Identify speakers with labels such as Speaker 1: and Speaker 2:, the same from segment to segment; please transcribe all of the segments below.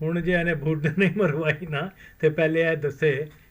Speaker 1: ਹੁਣ ਜੇ ਇਹਨੇ ਬੁੱਢ ਨਹੀਂ ਮਰਵਾਈ ਨਾ ਤੇ ਪਹਿਲੇ ਇਹ ਦੱਸੇ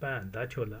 Speaker 1: ਭੈਣ ਦਾ ਛੋਲਾ।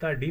Speaker 1: ਤੁਹਾਡੀ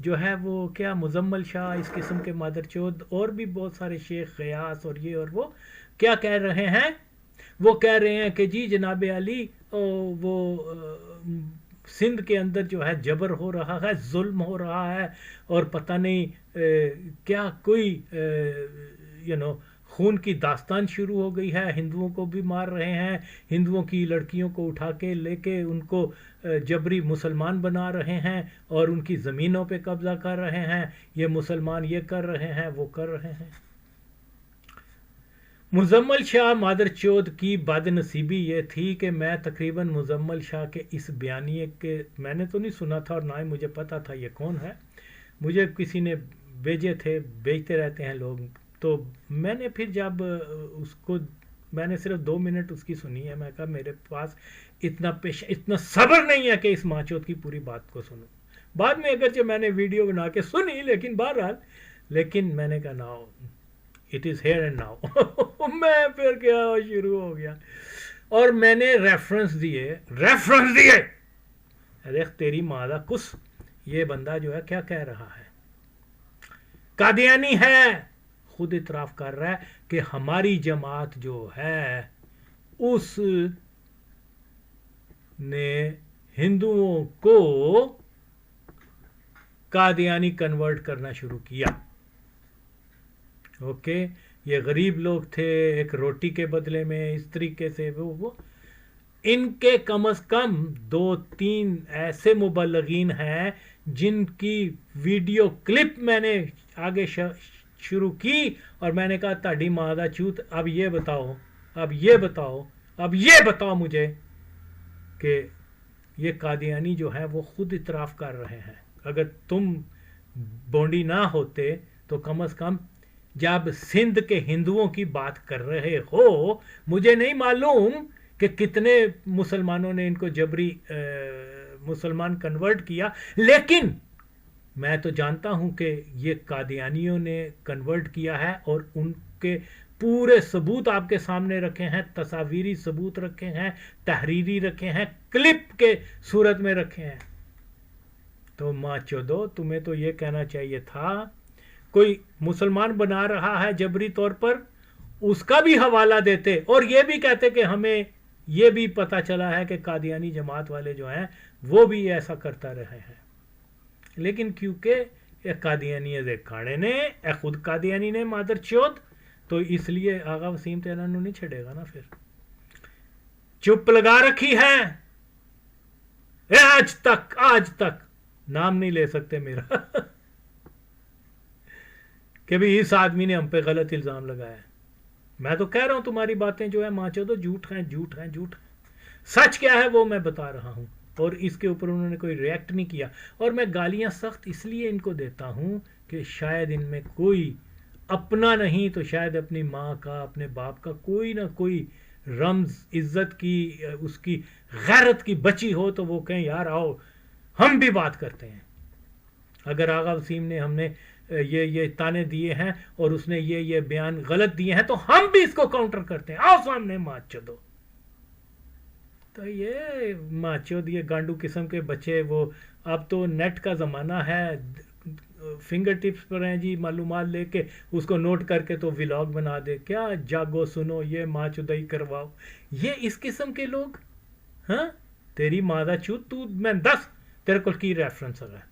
Speaker 1: جو ہے وہ کیا مزمل شاہ اس قسم کے مادر چود اور بھی بہت سارے شیخ غیاث اور یہ اور وہ کیا کہہ رہے ہیں؟ وہ کہہ رہے ہیں کہ جی جناب علی وہ سندھ کے اندر جو ہے جبر ہو رہا ہے، ظلم ہو رہا ہے، اور پتہ نہیں کیا کوئی خون کی داستان شروع ہو گئی ہے، ہندوؤں کو بھی مار رہے ہیں، ہندوؤں کی لڑکیوں کو اٹھا کے لے کے ان کو جبری مسلمان بنا رہے ہیں اور ان کی زمینوں پہ قبضہ کر رہے ہیں، یہ مسلمان یہ کر رہے ہیں وہ کر رہے ہیں۔ مزمل شاہ مادر چود کی بد نصیبی یہ تھی کہ میں تقریباً مزمل شاہ کے اس بیانیے کے میں نے تو نہیں سنا تھا اور نہ ہی مجھے پتا تھا یہ کون ہے، مجھے کسی نے بھیجے تھے، بھیجتے رہتے ہیں لوگ، تو میں نے پھر جب اس کو میں نے صرف 2 منٹ اس کی سنی ہے، میں کہا میرے پاس اتنا صبر نہیں ہے کہ اس ماچوت کی پوری بات کو سنوں۔ بعد میں اگرچہ میں نے ویڈیو بنا کے سنی، لیکن بہرحال لیکن میں نے کہا now it is here and now میں پھر کیا شروع ہو گیا اور میں نے ریفرنس دیے دیکھ تیری مادہ کس، یہ بندہ جو ہے کیا کہہ رہا ہے، قادیانی ہے، خود اعتراف کر رہا ہے کہ ہماری جماعت جو ہے اس نے ہندوؤں کو قادیانی کنورٹ کرنا شروع کیا۔ اوکے، یہ غریب لوگ تھے، ایک روٹی کے بدلے میں اس طریقے سے وہ ان کے کم از کم 2-3 ایسے مبلغین ہیں جن کی ویڈیو کلپ میں نے آگے شروع کی اور میں نے کہا تاڑی مادہ چوت اب یہ بتاؤ مجھے کہ یہ قادیانی جو ہے وہ خود اعتراف کر رہے ہیں، اگر تم بونڈی نہ ہوتے تو کم از کم جب سندھ کے ہندوؤں کی بات کر رہے ہو، مجھے نہیں معلوم کہ کتنے مسلمانوں نے ان کو جبری مسلمان کنورٹ کیا، لیکن میں تو جانتا ہوں کہ یہ قادیانیوں نے کنورٹ کیا ہے اور ان کے پورے ثبوت آپ کے سامنے رکھے ہیں، تصاویری ثبوت رکھے ہیں، تحریری رکھے ہیں، کلپ کے صورت میں رکھے ہیں۔ تو ماں چودو تمہیں تو یہ کہنا چاہیے تھا، کوئی مسلمان بنا رہا ہے جبری طور پر اس کا بھی حوالہ دیتے اور یہ بھی کہتے کہ ہمیں یہ بھی پتہ چلا ہے کہ قادیانی جماعت والے جو ہیں وہ بھی ایسا کرتا رہے ہیں، لیکن کیونکہ یہ قادیانی کھانے نے خود قادیانی نے مادر چوت، تو اس لیے آغا وسیم تیرا نو نہیں چھڑے گا نا، پھر چپ لگا رکھی ہے، آج تک نام نہیں لے سکتے میرا کہ بھی اس آدمی نے ہم پہ غلط الزام لگایا ہے۔ میں تو کہہ رہا ہوں تمہاری باتیں جو ہے ماں چودو جھوٹ ہیں، سچ کیا ہے وہ میں بتا رہا ہوں، اور اس کے اوپر انہوں نے کوئی ریئیکٹ نہیں کیا، اور میں گالیاں سخت اس لیے ان کو دیتا ہوں کہ شاید ان میں کوئی اپنا نہیں تو شاید اپنی ماں کا، اپنے باپ کا کوئی نہ کوئی رمز عزت کی، اس کی غیرت کی بچی ہو تو وہ کہیں یار آؤ ہم بھی بات کرتے ہیں۔ اگر آغا وسیم نے ہم نے یہ تانے دیے ہیں اور اس نے یہ بیان غلط دیے ہیں تو ہم بھی اس کو کاؤنٹر کرتے ہیں، آؤ سامنے ماچو دو۔ تو یہ ماچو یہ گانڈو قسم کے بچے، وہ اب تو نیٹ کا زمانہ ہے، فنگر ٹپس پر ہیں جی، معلومات لے کے اس کو نوٹ کر کے تو ولاگ بنا دے، کیا جاگو سنو یہ ماچو دہی کرواؤ، یہ اس قسم کے لوگ، ہاں تیری مادہ چوت، تو میں 10 تیرے کو کی ریفرنس ہے،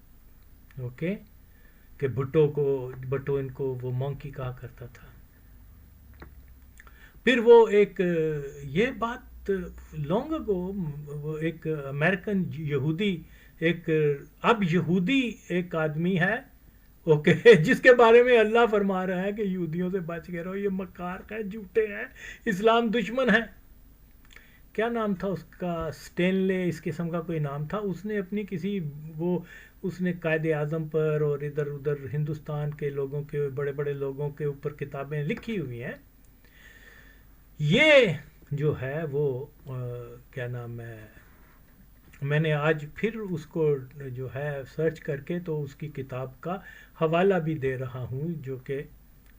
Speaker 1: اوکے، کہ بھٹو ان کو وہ مونکی کہا کرتا تھا۔ پھر وہ ایک یہ بات لانگ اگو، وہ ایک امریکن یہودی، اب یہودی ایک آدمی ہے، اوکے، جس کے بارے میں اللہ فرما رہا ہے کہ یہودیوں سے بچ کے رہو، یہ مکار ہیں، جھوٹے ہیں، اسلام دشمن ہے۔ کیا نام تھا اس کا؟ سٹینلے اس قسم کا کوئی نام تھا، اس نے اپنی کسی اس نے قائد اعظم پر اور ادھر ادھر ہندوستان کے لوگوں کے، بڑے بڑے لوگوں کے اوپر کتابیں لکھی ہوئی ہیں۔ یہ جو ہے وہ کیا نام ہے، میں نے آج پھر اس کو جو ہے سرچ کر کے تو اس کی کتاب کا حوالہ بھی دے رہا ہوں جو کہ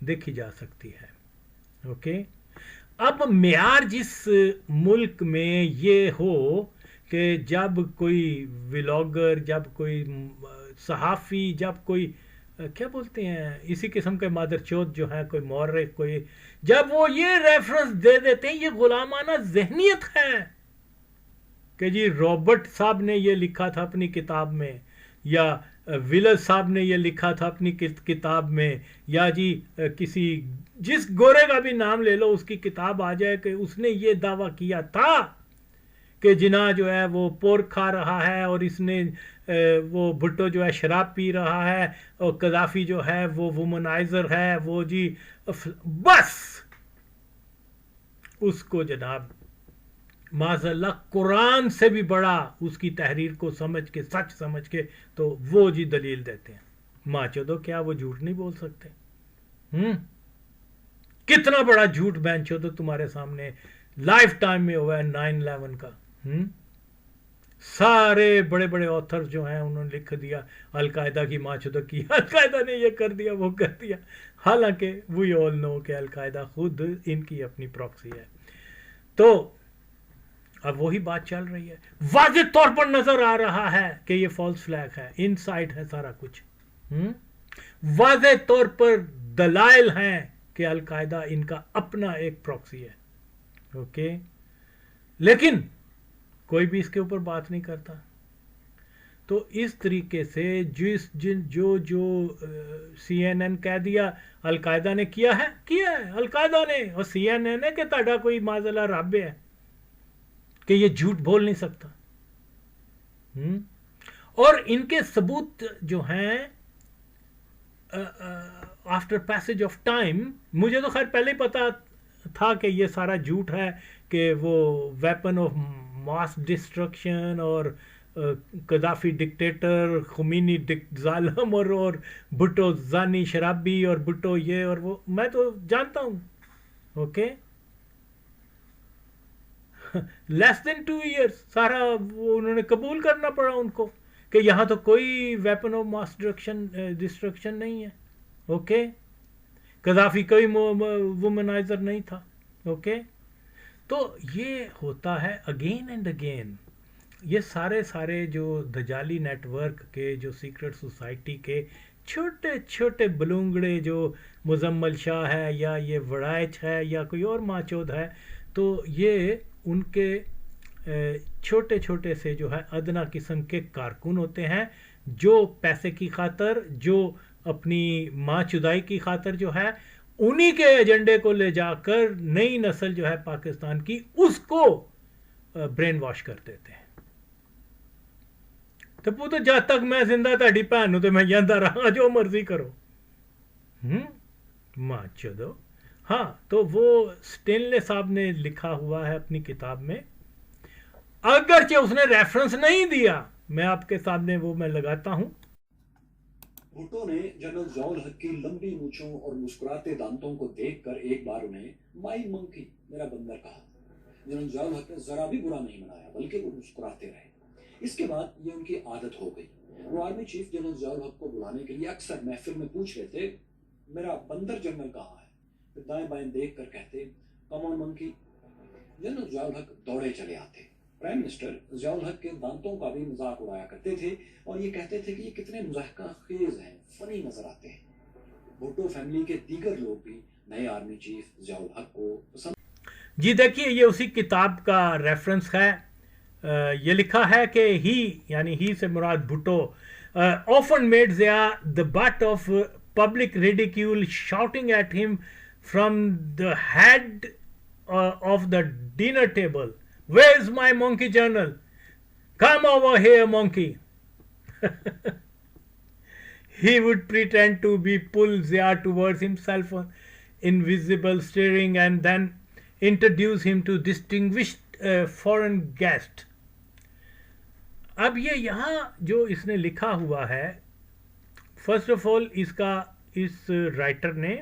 Speaker 1: دیکھی جا سکتی ہے، اوکے۔ اب معیار جس ملک میں یہ ہو کہ جب کوئی ولاگر، جب کوئی صحافی، جب کوئی کیا بولتے ہیں اسی قسم کے مادر چوت جو ہے، کوئی مورخ، کوئی، جب وہ یہ ریفرنس دے دیتے ہیں، یہ غلامانہ ذہنیت ہے کہ جی رابرٹ صاحب نے یہ لکھا تھا اپنی کتاب میں، یا ویلر صاحب نے یہ لکھا تھا اپنی کتاب میں، یا جی کسی جس گورے کا بھی نام لے لو اس کی کتاب آ جائے کہ اس نے یہ دعویٰ کیا تھا کہ جناح جو ہے وہ پورک کھا رہا ہے، اور اس نے وہ بھٹو جو ہے شراب پی رہا ہے، اور قذافی جو ہے وہ وومنائزر ہے، وہ جی بس اس کو جناب معاذ اللہ قرآن سے بھی بڑا اس کی تحریر کو سمجھ کے، سچ سمجھ کے، تو وہ جی دلیل دیتے ہیں۔ ماں چودو کیا وہ جھوٹ نہیں بول سکتے؟ کتنا بڑا جھوٹ بہن چودو تمہارے سامنے لائف ٹائم میں ہوا ہے 9/11 کا۔ سارے بڑے بڑے آتھر جو ہیں انہوں نے لکھ دیا القاعدہ کی ماں چودو کی، القاعدہ نے یہ کر دیا، وہ کر دیا، حالانکہ وی آل نو کہ القاعدہ خود ان کی اپنی پراکسی ہے۔ تو اب وہی بات چل رہی ہے، واضح طور پر نظر آ رہا ہے کہ یہ فالس فلیگ ہے، ان سائڈ ہے سارا کچھ، واضح طور پر دلائل ہیں کہ القاعدہ ان کا اپنا ایک پراکسی ہے، اوکے، لیکن کوئی بھی اس کے اوپر بات نہیں کرتا۔ تو اس طریقے سے جو سی این این کہہ دیا القاعدہ نے کیا ہے القاعدہ نے، اور سی این این ہے کہ تہاڈا کوئی معاذ اللہ رب ہے کہ یہ جھوٹ بول نہیں سکتا۔ اور ان کے ثبوت جو ہیں آفٹر پیسج آف ٹائم، مجھے تو خیر پہلے ہی پتا تھا کہ یہ سارا جھوٹ ہے، کہ وہ ویپن آف ماس ڈسٹرکشن، اور قذافی ڈکٹیٹر، خمینی ظالم، اور بھٹو زانی شرابی، اور بھٹو یہ اور وہ، میں تو جانتا ہوں، اوکے، لیس دین 2 ایئرس سارا وہ انہوں نے قبول کرنا پڑا ان کو کہ یہاں تو کوئی ویپن آف ماس ڈسٹرکشن نہیں ہے، اوکے، قذافی کوئی وومنائزر نہیں تھا، اوکے۔ تو یہ ہوتا ہے اگین اینڈ اگین، یہ سارے جو دجالی نیٹ ورک کے، جو سیکرٹ سوسائٹی کے چھوٹے چھوٹے بلونگڑے، جو مزمل شاہ ہے، یا یہ وڑائچ ہے، یا کوئی اور ماچود ہے، تو یہ ان کے چھوٹے چھوٹے سے جو ہے ادنا قسم کے کارکن ہوتے ہیں، جو پیسے کی خاطر، جو اپنی ماں چدائی کی خاطر جو ہے انہی کے ایجنڈے کو لے جا کر نئی نسل جو ہے پاکستان کی، اس کو برین واش کر دیتے ہیں۔ تو پوتو جب تک میں زندہ تہاڈی بھن نوں تے میں جاندا رہا، جو مرضی کرو، ماں چودو۔ ہاں، تو وہ سٹینلے صاحب نے لکھا ہوا ہے اپنی کتاب میں، اگرچہ اس نے ریفرنس نہیں دیا، میں آپ کے سامنے وہ میں لگاتا ہوں۔
Speaker 2: بھٹو نے جنرل ضیاء الحق کی لمبی مونچھوں اور مسکراتے دانتوں کو دیکھ کر ایک بار انہیں مائی منکی، میرا بندر کہا۔ جنرل ضیاء الحق نے ذرا بھی برا نہیں منایا، بلکہ وہ مسکراتے رہے۔ اس کے بعد یہ ان کی عادت ہو گئی، وہ آرمی چیف جنرل ضیاء الحق کو بلانے کے لیے اکثر محفل میں پوچھ لیتے میرا بندر جنرل کہاں ہے، پھر دائیں بائیں دیکھ کر کہتے کم آن منکی۔ جنرل ضیاء الحق دوڑے چلے آتے۔ پرائم منسٹر ضیاء الحق کے دانتوں کا بھی مذاق اڑایا کرتے تھے، اور یہ کہتے تھے کہ یہ کتنے مضحکہ خیز ہیں، فنی نظر آتے ہیں۔ بھٹو فیملی کے دیگر لوگ بھی نئے آرمی چیف ضیاء الحق کو پسند۔
Speaker 1: جی دیکھیے، یہ اسی کتاب کا ریفرنس ہے، یہ لکھا ہے کہ یعنی ہی سے مراد Bhutto often made Zia the butt of public ridicule, shouting at him from the head of the dinner table, "Where's my monkey journal? Come over here, monkey." He would pretend to be pull Zia towards himself on invisible steering, and then introduce him to distinguished foreign guest. اب یہ یہاں جو اس نے لکھا ہوا ہے، first of all اس writer نے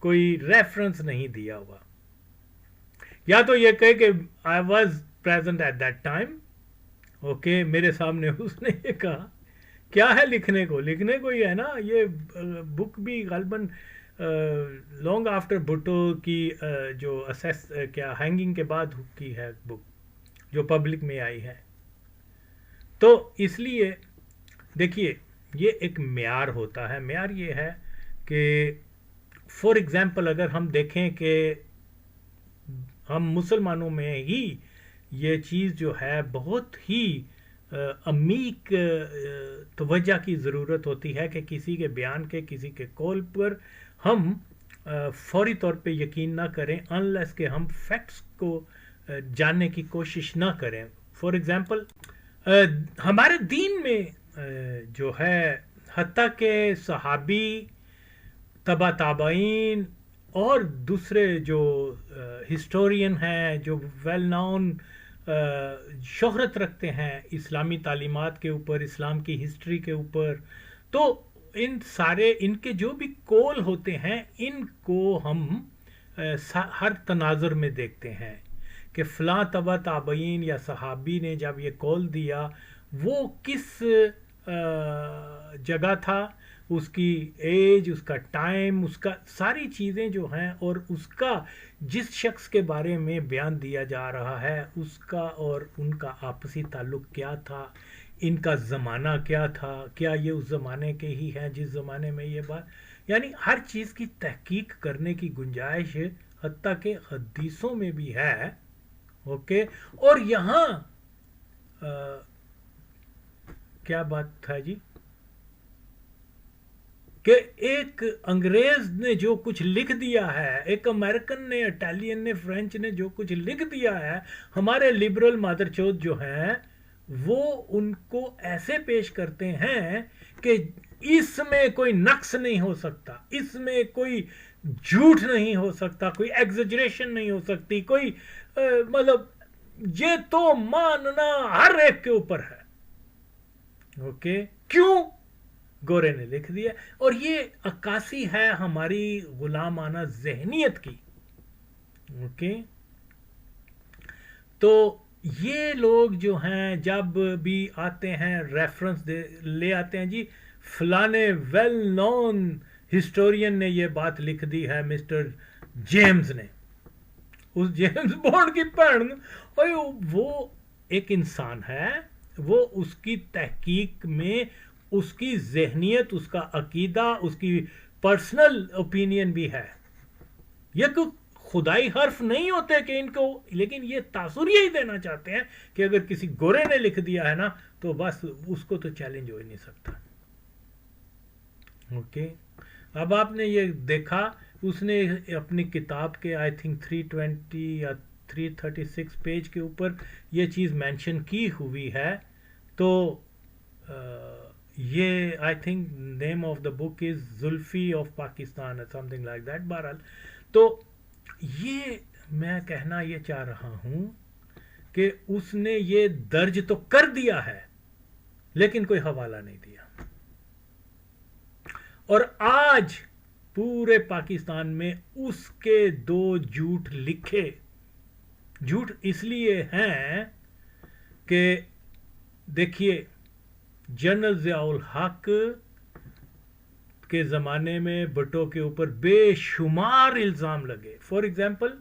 Speaker 1: کوئی ریفرنس نہیں دیا ہوا، یا تو یہ کہے کہ I was present at that time, okay, میرے سامنے اس نے یہ کہا، کیا ہے لکھنے کو ہی ہے نا۔ یہ بک بھی غالباً لانگ آفٹر بھٹو کی جو ہینگنگ کے بعد کی ہے بک، جو پبلک میں آئی ہے، تو اس لیے دیکھیے یہ ایک معیار ہوتا ہے. معیار یہ ہے کہ فار ایگزامپل اگر ہم دیکھیں کہ ہم مسلمانوں میں ہی یہ چیز جو ہے بہت ہی عمیق توجہ کی ضرورت ہوتی ہے کہ کسی کے بیان کے کسی کے قول پر ہم فوری طور پہ یقین نہ کریں انلیس کہ ہم فیکٹس کو جاننے کی کوشش نہ کریں. فار ایگزامپل ہمارے دین میں جو ہے حتیٰ کہ صحابی تبا تابعین اور دوسرے جو ہسٹورین ہیں جو ویل نون شہرت رکھتے ہیں اسلامی تعلیمات کے اوپر اسلام کی ہسٹری کے اوپر تو ان کے جو بھی قول ہوتے ہیں ان کو ہم ہر تناظر میں دیکھتے ہیں کہ فلاں تبا تابعین یا صحابی نے جب یہ قول دیا وہ کس جگہ تھا اس کی ایج اس کا ٹائم اس کا ساری چیزیں جو ہیں اور اس کا جس شخص کے بارے میں بیان دیا جا رہا ہے اس کا اور ان کا آپسی تعلق کیا تھا ان کا زمانہ کیا تھا کیا یہ اس زمانے کے ہی ہیں جس زمانے میں یہ بات یعنی ہر چیز کی تحقیق کرنے کی گنجائش حتیٰ کہ حدیثوں میں بھی ہے. اوکے اور یہاں کیا بات تھا جی کہ ایک انگریز نے جو کچھ لکھ دیا ہے ایک امریکن نے اٹالین نے فرینچ نے جو کچھ لکھ دیا ہے ہمارے لبرل مادر چوت جو ہیں وہ ان کو ایسے پیش کرتے ہیں کہ اس میں کوئی نقص نہیں ہو سکتا اس میں کوئی جھوٹ نہیں ہو سکتا کوئی ایگزیجریشن نہیں ہو سکتی کوئی مطلب یہ تو ماننا ہر ایک کے اوپر ہے. اوکے کیوں گورے نے لکھ دیا اور یہ عکاسی ہے ہماری غلامانہ ذہنیت کی. اوکے تو یہ لوگ جو ہیں جب بھی آتے ہیں ریفرنس لے آتے ہیں جی فلانے ویل نون ہسٹورین نے یہ بات لکھ دی ہے مسٹر جیمز نے اس جیمز بانڈ کی پڑھ وہ ایک انسان ہے وہ اس کی تحقیق میں اس کی ذہنیت اس کا عقیدہ اس کی پرسنل اوپینین بھی ہے. یہ کوئی خدائی حرف نہیں ہوتے کہ ان کو لیکن یہ تاثر یہی دینا چاہتے ہیں کہ اگر کسی گورے نے لکھ دیا ہے نا تو بس اس کو تو چیلنج ہو ہی نہیں سکتا. اوکے اب آپ نے یہ دیکھا اس نے اپنی کتاب کے آئی تھنک 320 یا 336 پیج کے اوپر یہ چیز مینشن کی ہوئی ہے. تو یہ I think name of the book is Zulfi of Pakistan some thing like that. بہرحال تو یہ میں کہنا یہ چاہ رہا ہوں کہ اس نے یہ درج تو کر دیا ہے لیکن کوئی حوالہ نہیں دیا اور آج پورے پاکستان میں اس کے 2 جھوٹ لکھے جھوٹ اس لیے ہیں کہ دیکھیے جنرل ضیاء الحق کے زمانے میں بھٹو کے اوپر بے شمار الزام لگے. فار ایگزامپل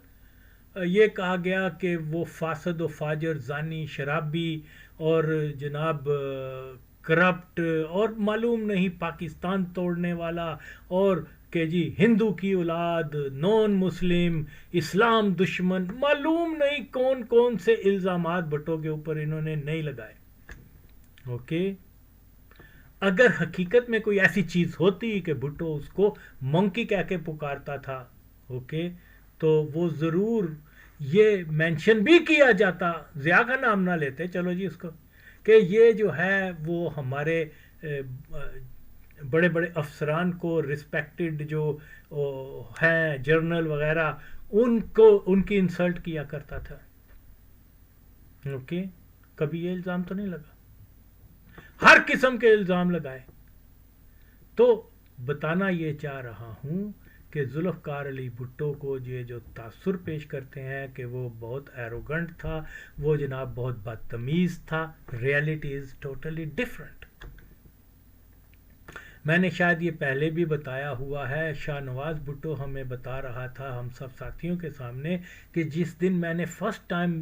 Speaker 1: یہ کہا گیا کہ وہ فاسد و فاجر زانی شرابی اور جناب کرپٹ اور معلوم نہیں پاکستان توڑنے والا اور کہ جی ہندو کی اولاد نون مسلم اسلام دشمن معلوم نہیں کون کون سے الزامات بھٹو کے اوپر انہوں نے نہیں لگائے. اوکے اگر حقیقت میں کوئی ایسی چیز ہوتی کہ بھٹو اس کو منکی کہہ کے پکارتا تھا اوکے تو وہ ضرور یہ مینشن بھی کیا جاتا ضیاء کا نام نہ لیتے چلو جی اس کو کہ یہ جو ہے وہ ہمارے بڑے بڑے افسران کو رسپیکٹڈ جو ہیں جرنل وغیرہ ان کو ان کی انسلٹ کیا کرتا تھا. اوکے کبھی یہ الزام تو نہیں لگا ہر قسم کے الزام لگائے. تو بتانا یہ چاہ رہا ہوں کہ ذوالفقار علی بھٹو کو یہ جو تاثر پیش کرتے ہیں کہ وہ بہت ایروگنٹ تھا وہ جناب بہت بدتمیز تھا ریئلٹی از ٹوٹلی ڈفرنٹ. میں نے شاید یہ پہلے بھی بتایا ہوا ہے، شاہ نواز بھٹو ہمیں بتا رہا تھا ہم سب ساتھیوں کے سامنے کہ جس دن میں نے فرسٹ ٹائم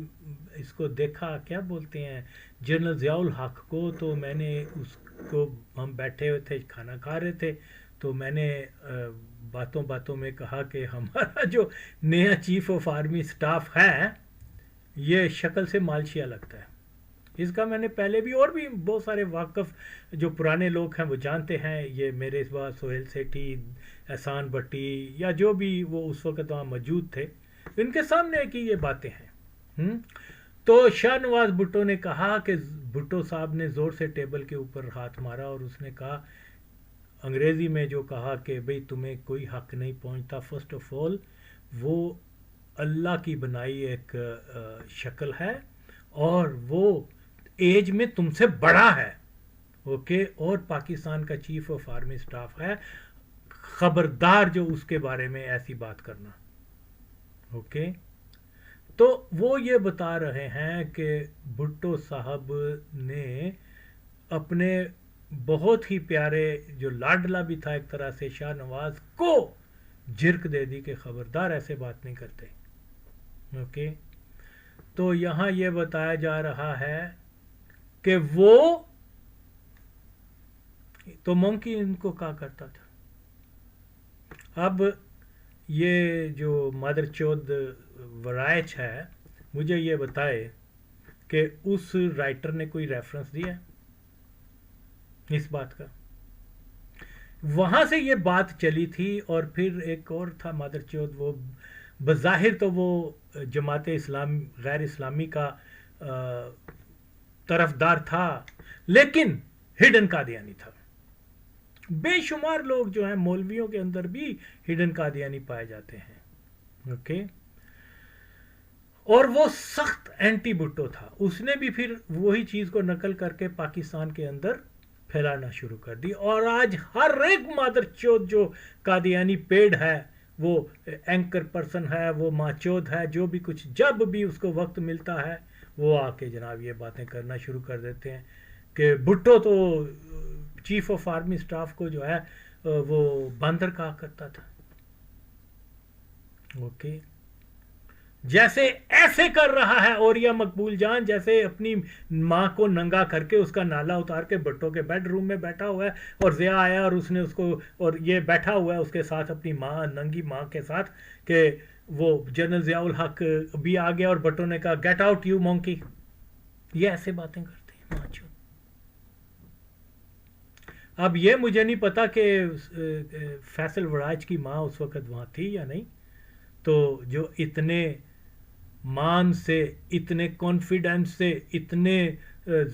Speaker 1: اس کو دیکھا، کیا بولتے ہیں، جنرل ضیاء الحق کو، تو میں نے اس کو، ہم بیٹھے ہوئے تھے کھانا کھا رہے تھے، تو میں نے باتوں باتوں میں کہا کہ ہمارا جو نیا چیف آف آرمی سٹاف ہے یہ شکل سے مالشیا لگتا ہے. اس کا میں نے پہلے بھی اور بھی بہت سارے واقف جو پرانے لوگ ہیں وہ جانتے ہیں، یہ میرے اس بات سہیل سیٹھی، احسان بٹی، یا جو بھی وہ اس وقت وہاں موجود تھے، ان کے سامنے کی یہ باتیں ہیں. تو شاہ نواز بھٹو نے کہا کہ بھٹو صاحب نے زور سے ٹیبل کے اوپر ہاتھ مارا اور اس نے کہا انگریزی میں جو کہا کہ بھئی تمہیں کوئی حق نہیں پہنچتا. فرسٹ آف آل وہ اللہ کی بنائی ایک شکل ہے اور وہ ایج میں تم سے بڑا ہے، اوکے، اور پاکستان کا چیف آف آرمی سٹاف ہے، خبردار جو اس کے بارے میں ایسی بات کرنا، اوکے. تو وہ یہ بتا رہے ہیں کہ بھٹو صاحب نے اپنے بہت ہی پیارے جو لاڈلا بھی تھا ایک طرح سے شاہ نواز کو جھرک دے دی کہ خبردار ایسے بات نہیں کرتے، اوکے. تو یہاں یہ بتایا جا رہا ہے کہ وہ تو منکی ان کو کہا کرتا تھا. اب یہ جو مادر چود ورائچ ہے، مجھے یہ بتائے کہ اس رائٹر نے کوئی ریفرنس دیا اس بات کا. وہاں سے یہ بات چلی تھی. اور پھر ایک اور تھا مادر چود، وہ بظاہر تو وہ جماعت اسلام غیر اسلامی کا طرفدار تھا لیکن ہڈن قادیانی تھا. بے شمار لوگ جو ہیں مولویوں کے اندر بھی ہڈن قادیانی پائے جاتے ہیں، اوکے. اور وہ سخت اینٹی بھٹو تھا. اس نے بھی پھر وہی چیز کو نقل کر کے پاکستان کے اندر پھیلانا شروع کر دی. اور آج ہر ایک مادر چود جو قادیانی پیڑ ہے، وہ اینکر پرسن ہے، وہ ماچود ہے، جو بھی کچھ، جب بھی اس کو وقت ملتا ہے وہ آ کے جناب یہ باتیں کرنا شروع کر دیتے ہیں کہ بھٹو تو چیف آف آرمی سٹاف کو جو ہے وہ باندر کہا کرتا تھا، اوکے. جیسے ایسے کر رہا ہے اوریا مقبول جان، جیسے اپنی ماں کو ننگا کر کے اس کا نالا اتار کے بھٹو کے بیڈ روم میں بیٹھا ہوا ہے، اور ضیاء آیا اور اس نے اس کو، اور یہ بیٹھا ہوا ہے اس کے ساتھ اپنی ماں، ننگی ماں کے ساتھ، کہ وہ جنرل ضیاء الحق بھی آ گیا اور بھٹو نے کہا گیٹ آؤٹ یو مونکی. یہ ایسے باتیں کرتے ہیں ماچو. اب یہ مجھے نہیں پتا کہ فیصل وڑائچ کی ماں اس وقت وہاں تھی یا نہیں، تو جو اتنے مان سے، اتنے کانفیڈنس سے، اتنے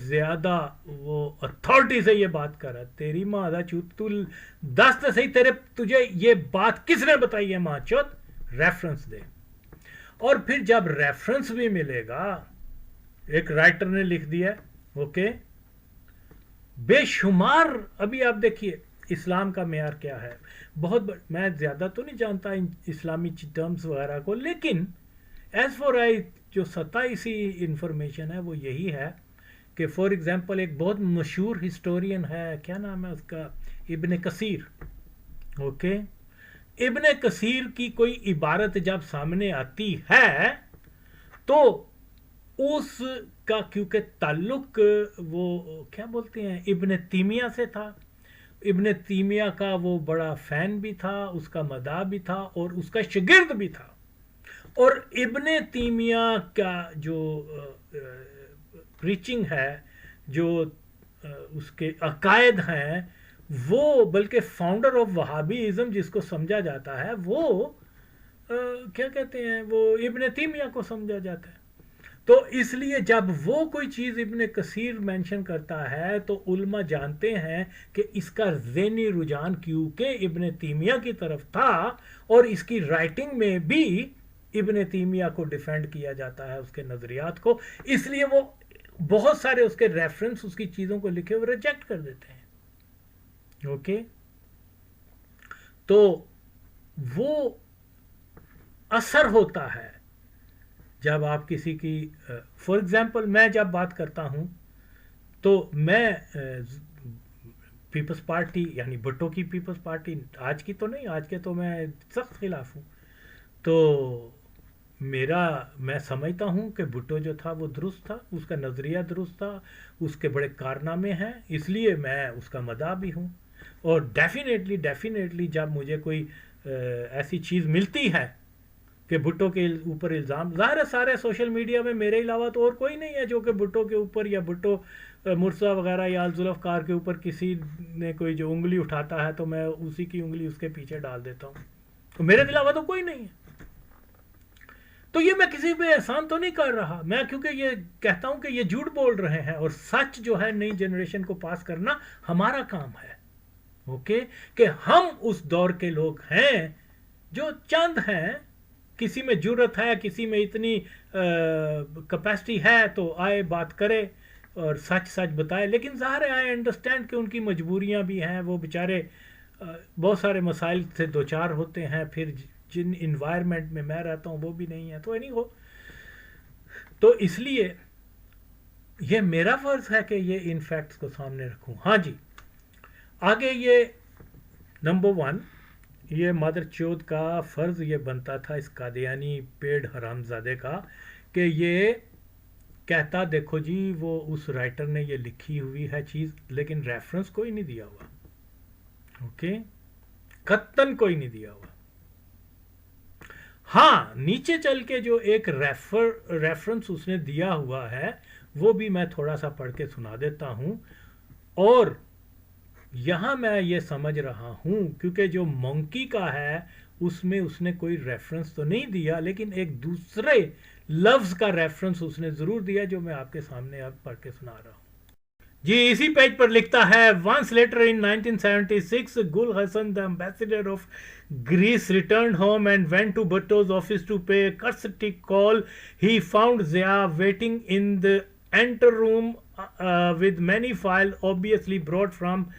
Speaker 1: زیادہ وہ اتھارٹی سے یہ بات کر رہا ہے، تیری ماں دا چوت، تو دس تو صحیح، تجھے یہ بات کس نے بتائی ہے ماں چوت، ریفرنس دے. اور پھر جب ریفرنس بھی ملے گا، ایک رائٹر نے لکھ دیا، اوکے، بے شمار. ابھی آپ دیکھیے اسلام کا معیار کیا ہے، بہت میں زیادہ تو نہیں جانتا ان اسلامی ٹرمز وغیرہ کو، لیکن ایز فار آئی جو ستائیسی انفارمیشن ہے وہ یہی ہے کہ فار ایگزامپل ایک بہت مشہور ہسٹورین ہے، کیا نام ہے اس کا، ابن کثیر، اوکے. ابن کثیر کی کوئی عبارت جب سامنے آتی ہے تو اس کا کیونکہ تعلق وہ کیا بولتے ہیں ابن تیمیہ سے تھا، ابن تیمیہ کا وہ بڑا فین بھی تھا، اس کا مداح بھی تھا اور اس کا شاگرد بھی تھا. اور ابن تیمیہ کا جو پریچنگ ہے، جو اس کے عقائد ہیں، وہ بلکہ فاؤنڈر آف وہابیزم جس کو سمجھا جاتا ہے، وہ کیا کہتے ہیں، وہ ابن تیمیہ کو سمجھا جاتا ہے. تو اس لیے جب وہ کوئی چیز ابن کثیر مینشن کرتا ہے تو علماء جانتے ہیں کہ اس کا ذہنی رجحان کیونکہ ابن تیمیہ کی طرف تھا، اور اس کی رائٹنگ میں بھی ابن تیمیہ کو ڈیفینڈ کیا جاتا ہے، اس کے نظریات کو. اس لیے وہ بہت سارے اس کے ریفرنس، اس کی چیزوں کو لکھے ہوئے ریجیکٹ کر دیتے ہیں، اوکے. تو وہ اثر ہوتا ہے جب آپ کسی کی، فار ایگزامپل میں جب بات کرتا ہوں تو میں پیپلز پارٹی یعنی بھٹو کی پیپلز پارٹی، آج کی تو نہیں، آج کے تو میں سخت خلاف ہوں. تو میں سمجھتا ہوں کہ بھٹو جو تھا وہ درست تھا، اس کا نظریہ درست تھا، اس کے بڑے کارنامے ہیں، اس لیے میں اس کا مداح بھی ہوں. اور ڈیفینیٹلی جب مجھے کوئی ایسی چیز ملتی ہے کہ بھٹو کے اوپر الزام، ظاہر ہے سارے سوشل میڈیا میں میرے علاوہ تو اور کوئی نہیں ہے جو کہ بھٹو کے اوپر یا بھٹو مرزا وغیرہ یا ذوالفقار کے اوپر کسی نے کوئی جو انگلی اٹھاتا ہے تو میں اسی کی انگلی اس کے پیچھے ڈال دیتا ہوں. تو میرے علاوہ تو کوئی نہیں ہے. تو یہ میں کسی پہ احسان تو نہیں کر رہا، میں کیونکہ یہ کہتا ہوں کہ یہ جھوٹ بول رہے ہیں، اور سچ جو ہے نئی جنریشن کو پاس کرنا ہمارا کام ہے. اوکے، کہ ہم اس دور کے لوگ ہیں جو چند ہیں، کسی میں جرت ہے، کسی میں اتنی کیپیسٹی ہے تو آئے بات کرے اور سچ بتائے. لیکن ظاہر ہے آئی انڈرسٹینڈ کہ ان کی مجبوریاں بھی ہیں، وہ بیچارے بہت سارے مسائل سے دوچار ہوتے ہیں، پھر جن انوائرمنٹ میں میں رہتا ہوں وہ بھی نہیں ہے، تو نہیں ہو. تو اس لیے یہ میرا فرض ہے کہ یہ ان فیکٹس کو سامنے رکھوں. ہاں جی، آگے یہ نمبر 1، یہ مادر چود کا فرض یہ بنتا تھا اس قادیانی پیڑ حرام زادے کا کہ یہ کہتا دیکھو جی وہ اس رائٹر نے یہ لکھی ہوئی ہے چیز، لیکن ریفرنس کوئی نہیں دیا ہوا. اوکے، قطعاً کوئی نہیں دیا ہوا. ہاں، نیچے چل کے جو ایک ریفرنس اس نے دیا ہوا ہے وہ بھی میں تھوڑا سا پڑھ کے سنا دیتا ہوں. اور یہاں میں یہ سمجھ رہا ہوں کیونکہ جو مونکی کا ہے اس میں اس نے کوئی ریفرنس تو نہیں دیا، لیکن ایک دوسرے لفظ کا ریفرنس اس نے ضرور دیا جو میں آپ کے سامنے اب پڑھ کے سنا رہا ہوں. جی اسی پیج پر لکھتا ہے، once later in 1976 Gul Hassan, the ambassador of Greece, returned home and went to Bhutto's office to pay a courtesy call. He found Zia waiting in the anteroom with many files obviously brought from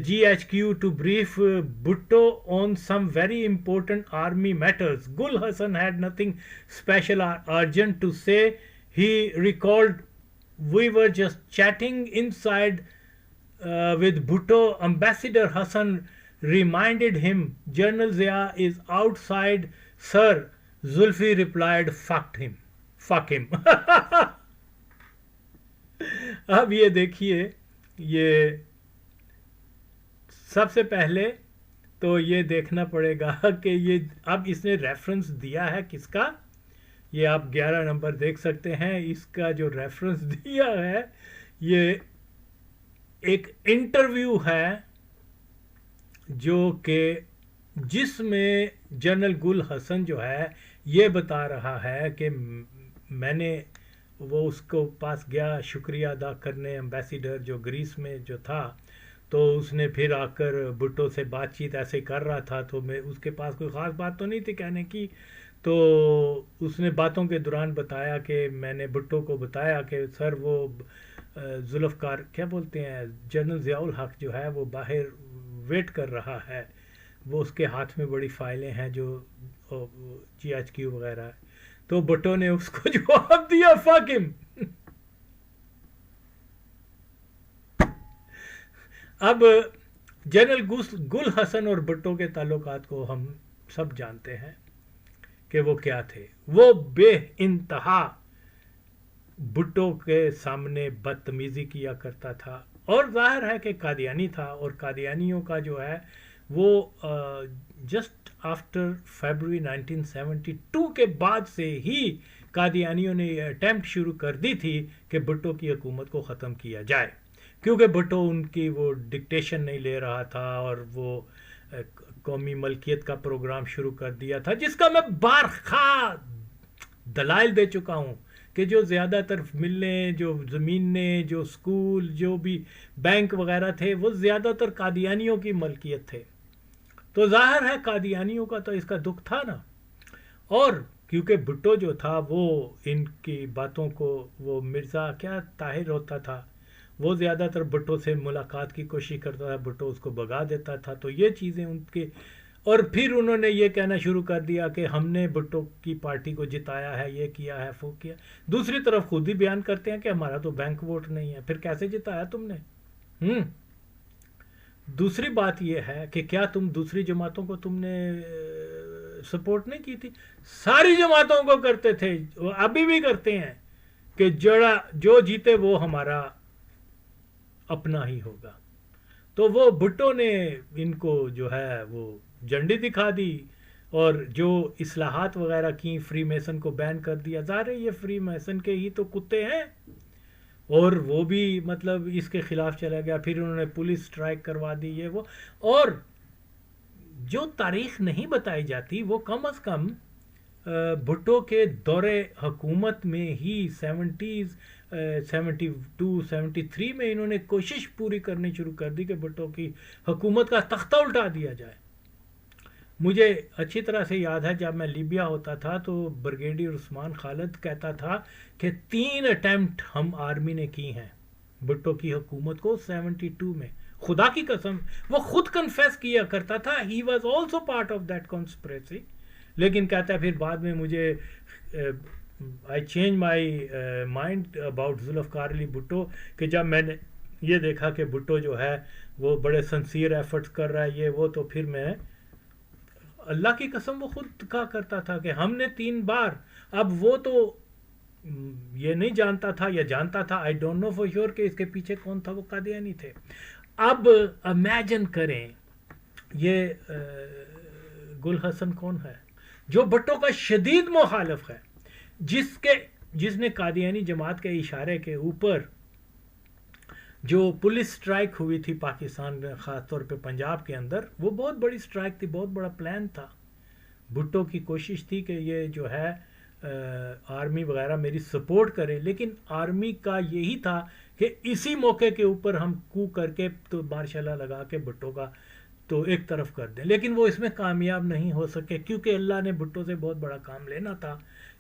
Speaker 1: GHQ to brief Bhutto on some very important army matters. Gul Hassan had nothing special or urgent to say. He recalled, "We were just chatting inside with Bhutto." Ambassador Hassan reminded him, "General Zia is outside, sir." Zulfi replied, "Fuck him." اب یہ دیکھیے، یہ سب سے پہلے تو یہ دیکھنا پڑے گا کہ یہ اب اس نے ریفرنس دیا ہے کس کا. یہ آپ 11 نمبر دیکھ سکتے ہیں، اس کا جو ریفرنس دیا ہے یہ ایک انٹرویو ہے جو کہ جس میں جنرل گل حسن جو ہے یہ بتا رہا ہے کہ میں نے وہ اس کو پاس گیا شکریہ ادا کرنے، ایمبیسیڈر جو گریس میں جو تھا، تو اس نے پھر آ کر بھٹو سے بات چیت ایسے کر رہا تھا، تو میں اس کے پاس کوئی خاص بات تو نہیں تھی کہنے کی. تو اس نے باتوں کے دوران بتایا کہ میں نے بھٹو کو بتایا کہ سر وہ ذوالفقار کیا بولتے ہیں جنرل ضیاء الحق جو ہے وہ باہر ویٹ کر رہا ہے، وہ اس کے ہاتھ میں بڑی فائلیں ہیں جو GHQ وغیرہ. تو بھٹو نے اس کو جواب دیا "fuck him". اب جنرل گل حسن اور بھٹو کے تعلقات کو ہم سب جانتے ہیں کہ وہ کیا تھے. وہ بے انتہا بھٹو کے سامنے بدتمیزی کیا کرتا تھا، اور ظاہر ہے کہ قادیانی تھا، اور قادیانیوں کا جو ہے وہ جسٹ آفٹر فیبروری 1972 کے بعد سے ہی قادیانیوں نے یہ اٹیمپٹ شروع کر دی تھی کہ بھٹو کی حکومت کو ختم کیا جائے، کیونکہ بھٹو ان کی وہ ڈکٹیشن نہیں لے رہا تھا اور وہ قومی ملکیت کا پروگرام شروع کر دیا تھا، جس کا میں بارخواہ دلائل دے چکا ہوں کہ جو زیادہ تر ملیں، جو زمینیں، جو سکول، جو بھی بینک وغیرہ تھے وہ زیادہ تر قادیانیوں کی ملکیت تھے. تو ظاہر ہے قادیانیوں کا تو اس کا دکھ تھا نا، اور کیونکہ بھٹو جو تھا وہ ان کی باتوں کو، وہ مرزا کیا طاہر ہوتا تھا، وہ زیادہ تر بھٹو سے ملاقات کی کوشش کرتا تھا، بھٹو اس کو بھگا دیتا تھا. تو یہ چیزیں ان کے، اور پھر انہوں نے یہ کہنا شروع کر دیا کہ ہم نے بھٹو کی پارٹی کو جتایا ہے، یہ کیا ہے، وہ کیا. دوسری طرف خود ہی بیان کرتے ہیں کہ ہمارا تو بینک ووٹ نہیں ہے، پھر کیسے جتایا تم نے. دوسری بات یہ ہے کہ کیا تم دوسری جماعتوں کو تم نے سپورٹ نہیں کی تھی؟ ساری جماعتوں کو کرتے تھے، ابھی بھی کرتے ہیں کہ جو جیتے وہ ہمارا اپنا ہی ہوگا. تو وہ بھٹو نے ان کو جو ہے وہ جھنڈی دکھا دی، اور جو اصلاحات وغیرہ کی، فری میسن کو بین کر دیا. ظاہر ہے یہ فری میسن کے ہی تو کتے ہیں، اور وہ بھی مطلب اس کے خلاف چلا گیا. پھر انہوں نے پولیس سٹرائک کروا دی، یہ وہ. اور جو تاریخ نہیں بتائی جاتی وہ کم از کم بھٹو کے دور حکومت میں ہی 72-73 میں انہوں نے کوشش پوری کرنی شروع کر دی کہ بھٹو کی حکومت کا تختہ الٹا دیا جائے. مجھے اچھی طرح سے یاد ہے جب میں لیبیا ہوتا تھا تو بریگیڈیئر عثمان خالد کہتا تھا کہ 3 اٹیمپٹ ہم آرمی نے کی ہیں بھٹو کی حکومت کو 72 میں. خدا کی قسم وہ خود کنفیس کیا کرتا تھا، he was also part of that conspiracy. لیکن کہتا ہے پھر بعد میں مجھے I change my mind about Zulfikar Ali Bhutto, کہ جب میں نے یہ دیکھا کہ بھٹو جو ہے وہ بڑے سنسیئر ایفرٹس کر رہا ہے یہ وہ، تو پھر میں اللہ کی قسم وہ خود کہا کرتا تھا کہ ہم نے 3 بار. اب وہ تو یہ نہیں جانتا تھا یا جانتا تھا، I don't know for sure کہ اس کے پیچھے کون تھا، وہ قادیانی تھے. اب امیجن کریں یہ گل حسن کون ہے جو بھٹو کا شدید مخالف ہے، جس نے قادیانی جماعت کے اشارے کے اوپر جو پولیس سٹرائک ہوئی تھی پاکستان میں، خاص طور پہ پنجاب کے اندر، وہ بہت بڑی سٹرائک تھی، بہت بڑا پلان تھا. بھٹو کی کوشش تھی کہ یہ جو ہے آرمی وغیرہ میری سپورٹ کرے، لیکن آرمی کا یہی تھا کہ اسی موقع کے اوپر ہم کو کر کے تو مارشاللہ لگا کے بھٹو کا تو ایک طرف کر دیں. لیکن وہ اس میں کامیاب نہیں ہو سکے کیونکہ اللہ نے بھٹو سے بہت بڑا کام لینا تھا.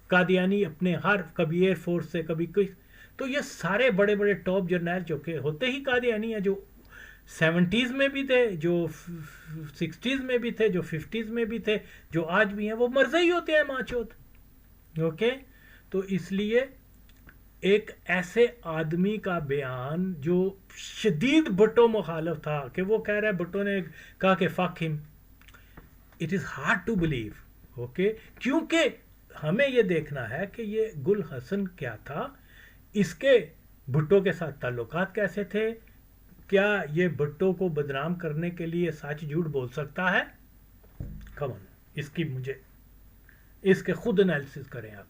Speaker 1: قادیانی اپنے کبھی ایئر فورس سے کبھی کوئی، تو یہ سارے بڑے بڑے ٹاپ جرنیل جو کہ ہوتے ہی قادیانی ہیں، جو 70s میں بھی تھے، جو 60s میں بھی تھے، جو 50s میں بھی تھے، جو آج بھی ہیں، وہ مرضی ہی ہوتے ہیں ماچوت. اوکے، تو اس لیے ایک ایسے آدمی کا بیان جو شدید بھٹو مخالف تھا کہ وہ کہہ رہا ہے، بھٹو نے کہا کہ fuck him, it is hard to believe. Okay, کیونکہ ہمیں یہ دیکھنا ہے کہ یہ گل حسن کیا تھا، اس کے بھٹو کے ساتھ تعلقات کیسے تھے، کیا یہ بھٹو کو بدنام کرنے کے لیے سچ جھوٹ بول سکتا ہے. کم آن، اس کی مجھے اس کے خود انالیسس کریں آپ.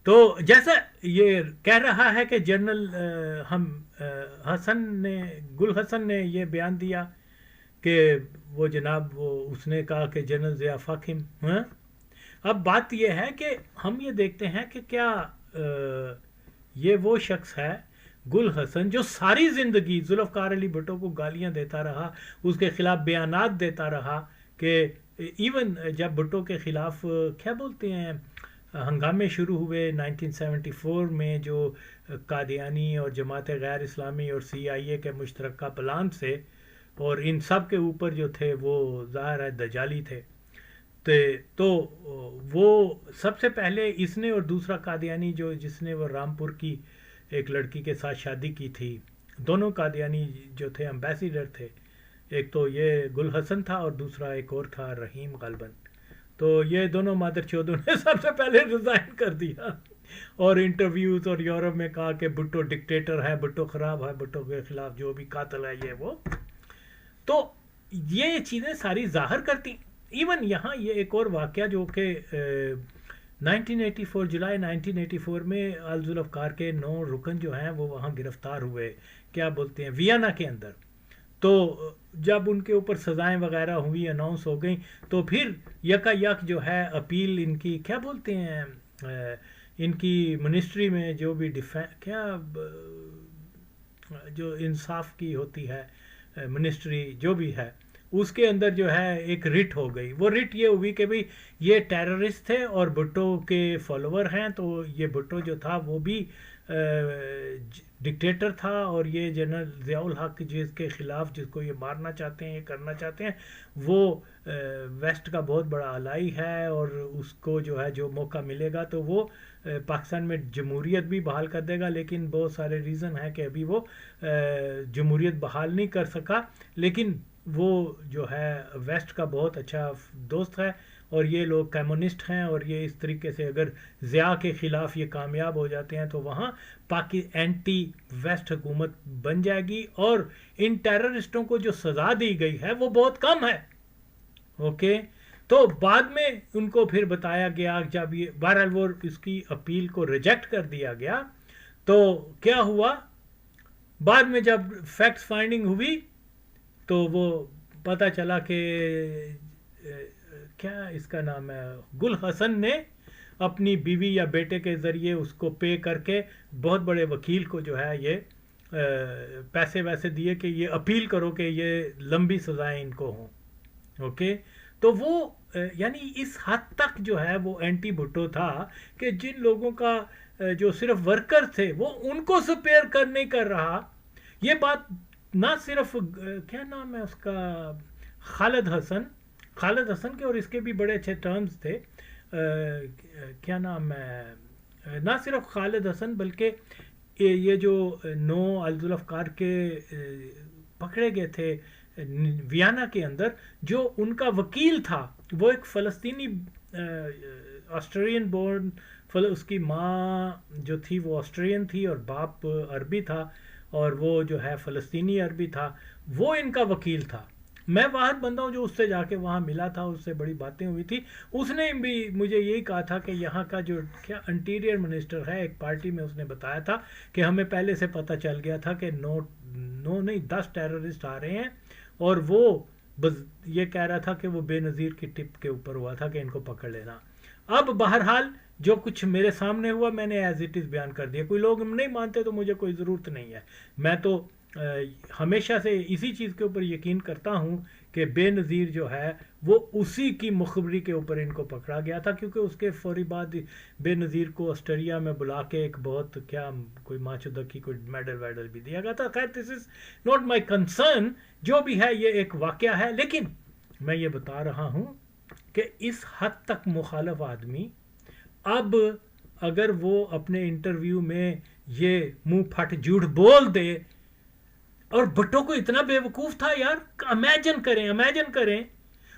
Speaker 1: تو جیسا یہ کہہ رہا ہے کہ جنرل گل حسن نے یہ بیان دیا کہ وہ جناب اس نے کہا کہ جنرل ضیاء فاخم. اب بات یہ ہے کہ ہم یہ دیکھتے ہیں کہ کیا یہ وہ شخص ہے گل حسن جو ساری زندگی ذوالفقار علی بھٹو کو گالیاں دیتا رہا، اس کے خلاف بیانات دیتا رہا، کہ ایون جب بھٹو کے خلاف کیا بولتے ہیں ہنگامے شروع ہوئے 1974 میں، جو قادیانی اور جماعت غیر اسلامی اور CIA کے مشترکہ پلان سے، اور ان سب کے اوپر جو تھے وہ ظاہر ہے دجالی تھے. تو وہ سب سے پہلے اس نے، اور دوسرا قادیانی جس نے وہ رامپور کی ایک لڑکی کے ساتھ شادی کی تھی، دونوں قادیانی جو تھے امبیسیڈر تھے، ایک تو یہ گل حسن تھا اور دوسرا ایک اور تھا رحیم غالباً. تو یہ دونوں مادر چودوں نے سب سے پہلے ریزائن کر دیا اور انٹرویوز اور یورپ میں کہا کہ بھٹو ڈکٹیٹر ہے، بھٹو خراب ہے، بھٹو کے خلاف جو بھی قاتل ہے یہ وہ. تو یہ چیزیں ساری ظاہر کرتی. ایون یہاں یہ ایک اور واقعہ جو کہ 1984 جولائی 1984 میں ذوالفقار کے 9 رکن جو ہیں وہ وہاں گرفتار ہوئے، کیا بولتے ہیں، ویانا کے اندر. تو جب ان کے اوپر سزائیں وغیرہ ہوئی، اناؤنس ہو گئیں، تو پھر یک جو ہے اپیل ان کی کیا بولتے ہیں ان کی منسٹری میں جو بھی جو انصاف کی ہوتی ہے منسٹری جو بھی ہے، اس کے اندر جو ہے ایک ریٹ ہو گئی. وہ ریٹ یہ ہوئی کہ بھئی یہ ٹیررسٹ تھے اور بھٹو کے فالوور ہیں، تو یہ بھٹو جو تھا وہ بھی ڈکٹیٹر تھا، اور یہ جنرل ضیاء الحق جس کے خلاف، جس کو یہ مارنا چاہتے ہیں، یہ کرنا چاہتے ہیں، وہ ویسٹ کا بہت بڑا الائی ہے، اور اس کو جو ہے جو موقع ملے گا تو وہ پاکستان میں جمہوریت بھی بحال کر دے گا، لیکن بہت سارے ریزن ہیں کہ ابھی وہ جمہوریت بحال نہیں کر سکا، لیکن وہ جو ہے ویسٹ کا بہت اچھا دوست ہے، اور یہ لوگ کمیونسٹ ہیں، اور یہ اس طریقے سے اگر ضیاء کے خلاف یہ کامیاب ہو جاتے ہیں تو وہاں اینٹی ویسٹ حکومت بن جائے گی، اور ان ٹیررسٹوں کو جو سزا دی گئی ہے وہ بہت کم ہے. اوکے، تو بعد میں ان کو پھر بتایا گیا، جب یہ بہرحال وہ اس کی اپیل کو ریجیکٹ کر دیا گیا، تو کیا ہوا بعد میں جب فیکٹس فائنڈنگ ہوئی تو وہ پتہ چلا کہ کیا اس کا نام ہے، گل حسن نے اپنی بیوی یا بیٹے کے ذریعے اس کو پے کر کے بہت بڑے وکیل کو جو ہے یہ پیسے ویسے دیے کہ یہ اپیل کرو کہ یہ لمبی سزائیں ان کو ہوں. اوکے، تو وہ یعنی اس حد تک جو ہے وہ اینٹی بھٹو تھا کہ جن لوگوں کا جو صرف ورکر تھے وہ ان کو سپیئر کر نہیں کر رہا. یہ بات نہ صرف کیا نام ہے اس کا، خالد حسن کے، اور اس کے بھی بڑے اچھے ٹرمز تھے، کیا نام ہے، نہ صرف خالد حسن بلکہ یہ جو 9 الذوالافکار کے پکڑے گئے تھے ویانا کے اندر، جو ان کا وکیل تھا وہ ایک فلسطینی آسٹریلین بورن، اس کی ماں جو تھی وہ آسٹریلین تھی اور باپ عربی تھا، اور وہ جو ہے فلسطینی عربی تھا، وہ ان کا وکیل تھا. میں واحد بندہ ہوں جو اس سے جا کے وہاں ملا تھا، اس سے بڑی باتیں ہوئی تھی. اس نے بھی مجھے یہی کہا تھا کہ یہاں کا جو کیا انٹیریئر منسٹر ہے ایک پارٹی میں، اس نے بتایا تھا کہ ہمیں پہلے سے پتہ چل گیا تھا کہ 10 ٹیررسٹ آ رہے ہیں، اور وہ یہ کہہ رہا تھا کہ وہ بے نظیر کی ٹپ کے اوپر ہوا تھا کہ ان کو پکڑ لینا. اب بہرحال جو کچھ میرے سامنے ہوا میں نے ایز اٹ از بیان کر دیا. کوئی لوگ نہیں مانتے تو مجھے کوئی ضرورت نہیں ہے. میں تو ہمیشہ سے اسی چیز کے اوپر یقین کرتا ہوں کہ بے نظیر جو ہے وہ اسی کی مخبری کے اوپر ان کو پکڑا گیا تھا، کیونکہ اس کے فوری بعد بے نظیر کو آسٹریلیا میں بلا کے ایک بہت کیا کوئی ماچدہ کی کوئی میڈل بھی دیا گیا تھا. خیر دس از ناٹ مائی کنسرن، جو بھی ہے یہ ایک واقعہ ہے. لیکن میں یہ بتا رہا ہوں کہ اس حد تک مخالف آدمی اب اگر وہ اپنے انٹرویو میں یہ منہ پھٹ جھوٹ بول دے، اور بھٹو کو اتنا بے وقوف تھا یار، امیجن کریں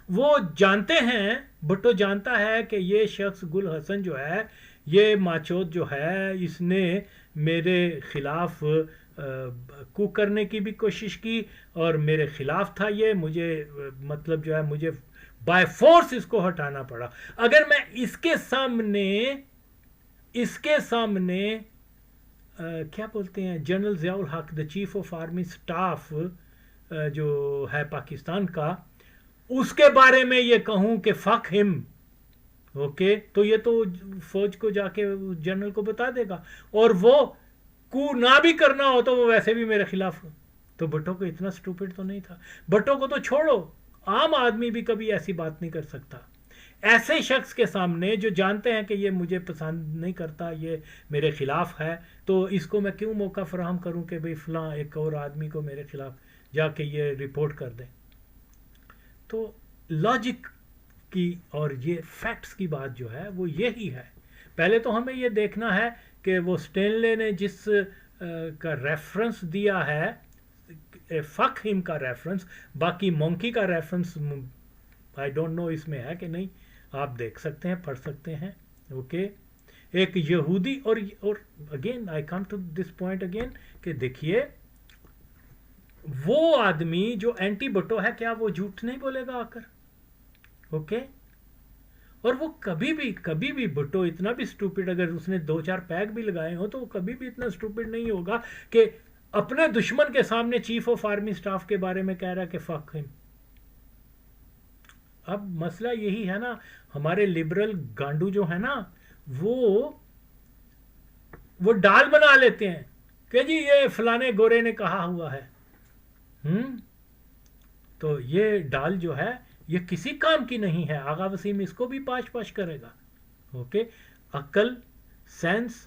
Speaker 1: وہ جانتے ہیں، بھٹو جانتا ہے کہ یہ شخص گل حسن جو ہے، یہ ماچوت جو ہے، اس نے میرے خلاف کو کرنے کی بھی کوشش کی اور میرے خلاف تھا، یہ مجھے مطلب جو ہے مجھے بائی فورس اس کو ہٹانا پڑا. اگر میں اس کے سامنے کیا بولتے ہیں، general Zia ul Haq the chief of army staff جو ہے پاکستان کا، اس کے بارے میں یہ کہوں کہ فک ہم، اوکے، تو یہ تو فوج کو جا کے جنرل کو بتا دے گا، اور وہ کو نہ بھی کرنا ہو تو وہ ویسے بھی میرے خلاف. تو بھٹو کو اتنا سٹوپڈ تو نہیں تھا. بھٹو کو تو چھوڑو، عام آدمی بھی کبھی ایسی بات نہیں کر سکتا. ایسے شخص کے سامنے جو جانتے ہیں کہ یہ مجھے پسند نہیں کرتا، یہ میرے خلاف ہے، تو اس کو میں کیوں موقع فراہم کروں کہ بھئی فلاں ایک اور آدمی کو میرے خلاف جا کے یہ رپورٹ کر دیں. تو لاجک کی اور یہ فیکٹس کی بات جو ہے وہ یہی ہے. پہلے تو ہمیں یہ دیکھنا ہے کہ وہ سٹینلے نے جس کا ریفرنس دیا ہے، فک ہم کا ریفرنس، باقی مونکی کا ریفرنس آئی ڈونٹ نو اس میں ہے کہ نہیں، آپ دیکھ سکتے ہیں، پڑھ سکتے ہیں. اوکے، ایک یہودی اور again I come to this point again کہ دیکھیے وہ آدمی جو اینٹی بھٹو ہے، کیا وہ جھوٹ نہیں بولے گا آ کر؟ اوکے، اور وہ کبھی بھی بھٹو اتنا بھی سٹوپڈ، اگر اس نے 2-4 پیگ بھی لگائے ہوں تو وہ کبھی بھی اتنا سٹوپڈ نہیں ہوگا کہ اپنے دشمن کے سامنے چیف آف آرمی سٹاف کے بارے میں کہہ رہا کہ فک ہم. اب مسئلہ یہی ہے نا، ہمارے لبرل گانڈو جو ہے نا، وہ ڈال بنا لیتے ہیں کہ جی یہ فلانے گورے نے کہا ہوا ہے. تو یہ ڈال جو ہے یہ کسی کام کی نہیں ہے. آغا وسیم اس کو بھی پاش کرے گا. اوکے، عقل، سینس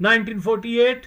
Speaker 1: 1948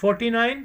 Speaker 1: 49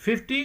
Speaker 1: 50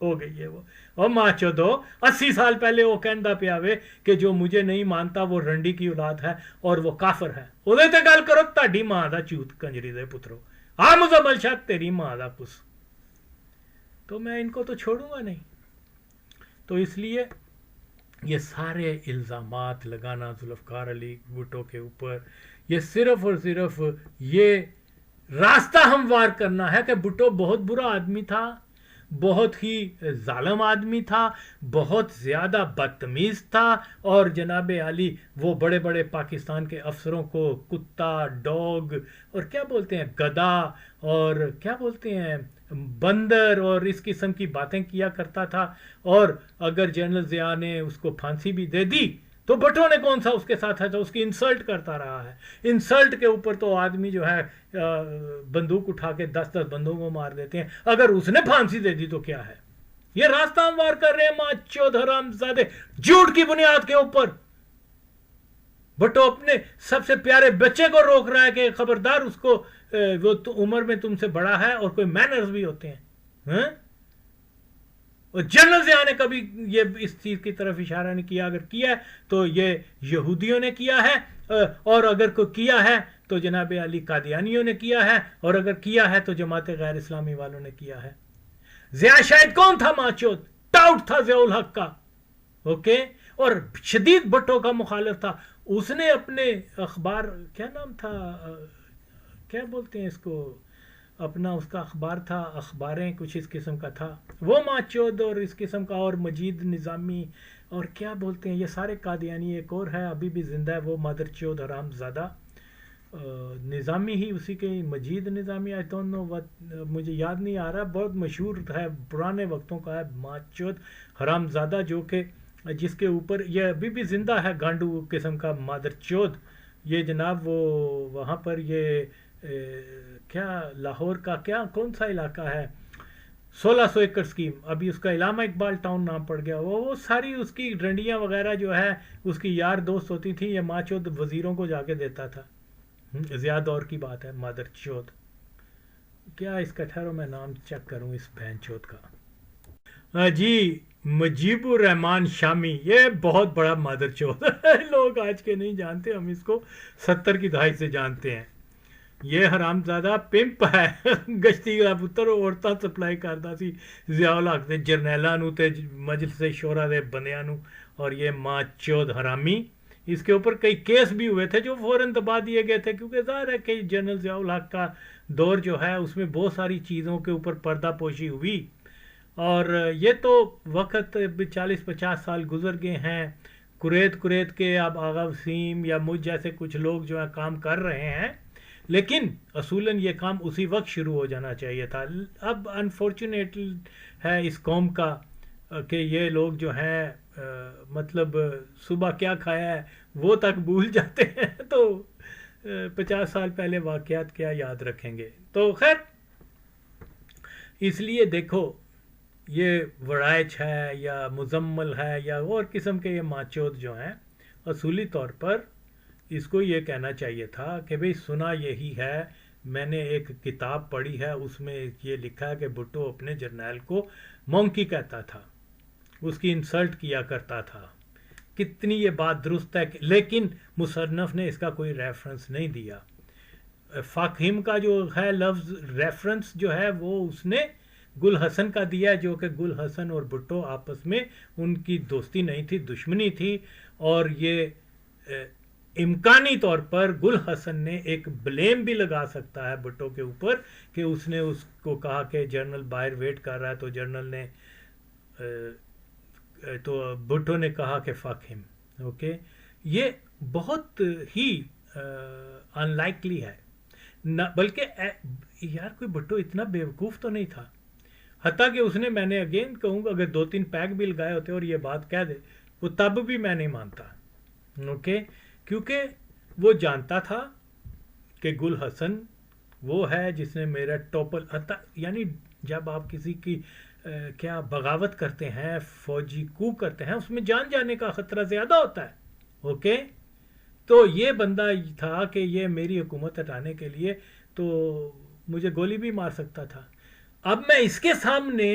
Speaker 1: ہو گئی ہے وہ. اور ماں چودو 80 سال پہلے وہ کہندا پیا وے کہ جو مجھے نہیں مانتا وہ رنڈی کی اولاد ہے اور وہ کافر ہے. ਉਹਦੇ ਤੇ ਗੱਲ ਕਰੋ ਤੁਹਾਡੀ ਮਾਂ ਦਾ ਚੂਤ ਕੰਜਰੀ ਦੇ ਪੁੱਤਰੋ. ਆ ਮੁਜ਼ਮل شاہ تیری ماں دا کس. تو میں ان کو تو چھوڑوں گا نہیں. تو اس لیے یہ سارے الزامات لگانا ذوالفقار علی بھٹو کے اوپر یہ صرف اور صرف یہ راستہ ہموار کرنا ہے کہ بھٹو بہت برا آدمی تھا, بہت ہی ظالم آدمی تھا, بہت زیادہ بدتمیز تھا, اور جناب علی وہ بڑے بڑے پاکستان کے افسروں کو کتا, ڈاگ اور کیا بولتے ہیں گدا اور کیا بولتے ہیں بندر اور اس قسم کی باتیں کیا کرتا تھا. اور اگر جنرل ضیاء نے اس کو پھانسی بھی دے دی تو بھٹو نے کون سا اس کے ساتھ ہے, تو اس کی انسلٹ کرتا رہا ہے. انسلٹ کے اوپر تو آدمی جو ہے بندوق اٹھا کے 10-10 بندوں کو مار دیتے ہیں. اگر اس نے پھانسی دے دی تو کیا ہے. یہ راستہ ہموار کر رہے ہیں ماں چود حرامزادے جھوٹ کی بنیاد کے اوپر. بھٹو اپنے سب سے پیارے بچے کو روک رہا ہے کہ خبردار اس کو, وہ تو عمر میں تم سے بڑا ہے اور کوئی مینرز بھی ہوتے ہیں. اور جنرل ضیاء نے کبھی یہ اس چیز کی طرف اشارہ نہیں کیا. اگر کیا ہے تو یہ یہودیوں نے کیا ہے, اور اگر کوئی کیا ہے تو جناب علی قادیانیوں نے کیا ہے, اور اگر کیا ہے تو جماعت غیر اسلامی والوں نے کیا ہے. ضیاء شاہد کون تھا ماچود؟ ٹاؤٹ تھا ضیاء الحق کا, اوکے, اور شدید بھٹو کا مخالف تھا. اس نے اپنے اخبار, کیا نام تھا, کیا بولتے ہیں اس کو, اپنا اس کا اخبار تھا, اخباریں کچھ اس قسم کا تھا, وہ ماچود اور اس قسم کا, اور مجید نظامی اور کیا بولتے ہیں یہ سارے قادیانی. ایک اور ہے ابھی بھی زندہ ہے وہ مادر چود حرام زادہ, نظامی ہی اسی کے, مجید نظامی, آئی ڈونٹ نو, مجھے یاد نہیں آ رہا, بہت مشہور ہے, پرانے وقتوں کا ہے ماچود حرام زادہ, جو کہ جس کے اوپر یہ ابھی بھی زندہ ہے گانڈو قسم کا مادر چود. یہ جناب وہ وہاں پر یہ کیا لاہور کا کیا کون سا علاقہ ہے, 1600 ایکڑ اسکیم, ابھی اس کا علامہ اقبال ٹاؤن نام پڑ گیا. وہ ساری اس کی ڈنڈیاں وغیرہ جو ہے اس کی یار دوست ہوتی تھیں, یہ ماں چود وزیروں کو جا کے دیتا تھا. ضیاء دور کی بات ہے. مادر چود کیا اس کا, ٹھہرو میں نام چیک کروں اس بہن چود کا. جی مجیب الرحمان شامی, یہ بہت بڑا مادر چود لوگ آج کے نہیں جانتے, ہم اس کو 70 کی دہائی سے جانتے ہیں. یہ حرامزادہ پمپ ہے, گشتی کا پتر عورتاں سپلائی کرتا سی ضیاء الحق دے جرنیلاں نو تے مجلس شورا دے بندیاں نو, اور یہ ماں چود حرامی. اس کے اوپر کئی کیس بھی ہوئے تھے جو فوراً دبا دیے گئے تھے, کیونکہ ظاہر ہے کہ جنرل ضیاء الحق کا دور جو ہے اس میں بہت ساری چیزوں کے اوپر پردہ پوشی ہوئی, اور یہ تو وقت 40-50 سال گزر گئے ہیں. کریت کے اب آغا وسیم یا مجھ جیسے کچھ لوگ جو ہیں کام کر رہے ہیں, لیکن اصولاً یہ کام اسی وقت شروع ہو جانا چاہیے تھا. اب انفارچونیٹ ہے اس قوم کا کہ یہ لوگ جو ہیں مطلب صبح کیا کھایا ہے وہ تک بھول جاتے ہیں, تو 50 سال پہلے واقعات کیا یاد رکھیں گے. تو خیر, اس لیے دیکھو یہ وڑائچ ہے یا مزمل ہے یا اور قسم کے یہ ماچود جو ہیں, اصولی طور پر اس کو یہ کہنا چاہیے تھا کہ بھئی سنا یہی ہے, میں نے ایک کتاب پڑھی ہے اس میں یہ لکھا ہے کہ بھٹو اپنے جرنیل کو مونکی کہتا تھا, اس کی انسلٹ کیا کرتا تھا. کتنی یہ بات درست ہے, لیکن مصنف نے اس کا کوئی ریفرنس نہیں دیا. فاقہم کا جو ہے لفظ ریفرنس جو ہے وہ اس نے گل حسن کا دیا, جو کہ گل حسن اور بھٹو آپس میں ان کی دوستی نہیں تھی, دشمنی تھی. اور یہ امکانی طور پر گل حسن نے ایک بلیم بھی لگا سکتا ہے بھٹو کے اوپر کہ اس نے اس کو کہا کہ جنرل باہر ویٹ کر رہا ہے, تو جنرل نے تو بھٹو نے کہا کہ فک ہم. اوکے, یہ بہت ہی ان لائکلی ہے, بلکہ یار کوئی بھٹو اتنا بیوقوف تو نہیں تھا, حتیٰ کہ اس نے, میں نے اگین کہوں گا, اگر 2-3 پیک بھی لگائے ہوتے اور یہ بات کہہ دے وہ تب بھی میں نہیں مانتا. اوکے, کیونکہ وہ جانتا تھا کہ گل حسن وہ ہے جس نے میرا ٹوپل, یعنی جب آپ کسی کی کیا بغاوت کرتے ہیں, فوجی کو کرتے ہیں, اس میں جان جانے کا خطرہ زیادہ ہوتا ہے. اوکے, تو یہ بندہ تھا کہ یہ میری حکومت ہٹانے کے لیے تو مجھے گولی بھی مار سکتا تھا. اب میں اس کے سامنے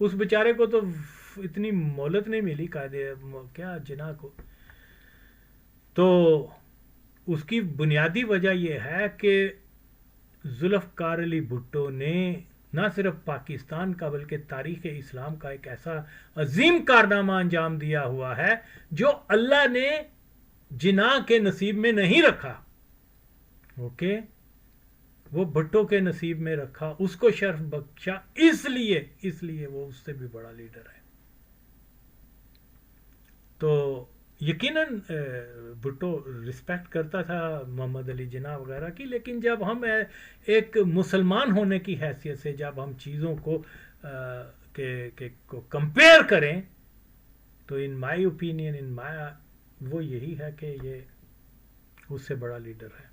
Speaker 1: اس بیچارے کو تو اتنی مہلت نہیں ملی کیا جناح کو. تو اس کی بنیادی وجہ یہ ہے کہ ذوالفقار علی بھٹو نے نہ صرف پاکستان کا بلکہ تاریخ اسلام کا ایک ایسا عظیم کارنامہ انجام دیا ہوا ہے جو اللہ نے جناح کے نصیب میں نہیں رکھا. اوکے, وہ بھٹو کے نصیب میں رکھا, اس کو شرف بخشا, اس لیے وہ اس سے بھی بڑا لیڈر ہے. تو یقیناً بھٹو رسپیکٹ کرتا تھا محمد علی جناح وغیرہ کی, لیکن جب ہم ایک مسلمان ہونے کی حیثیت سے جب ہم چیزوں کو کمپیئر کریں تو ان مائی اوپینین وہ یہی ہے کہ یہ اس سے بڑا لیڈر ہے.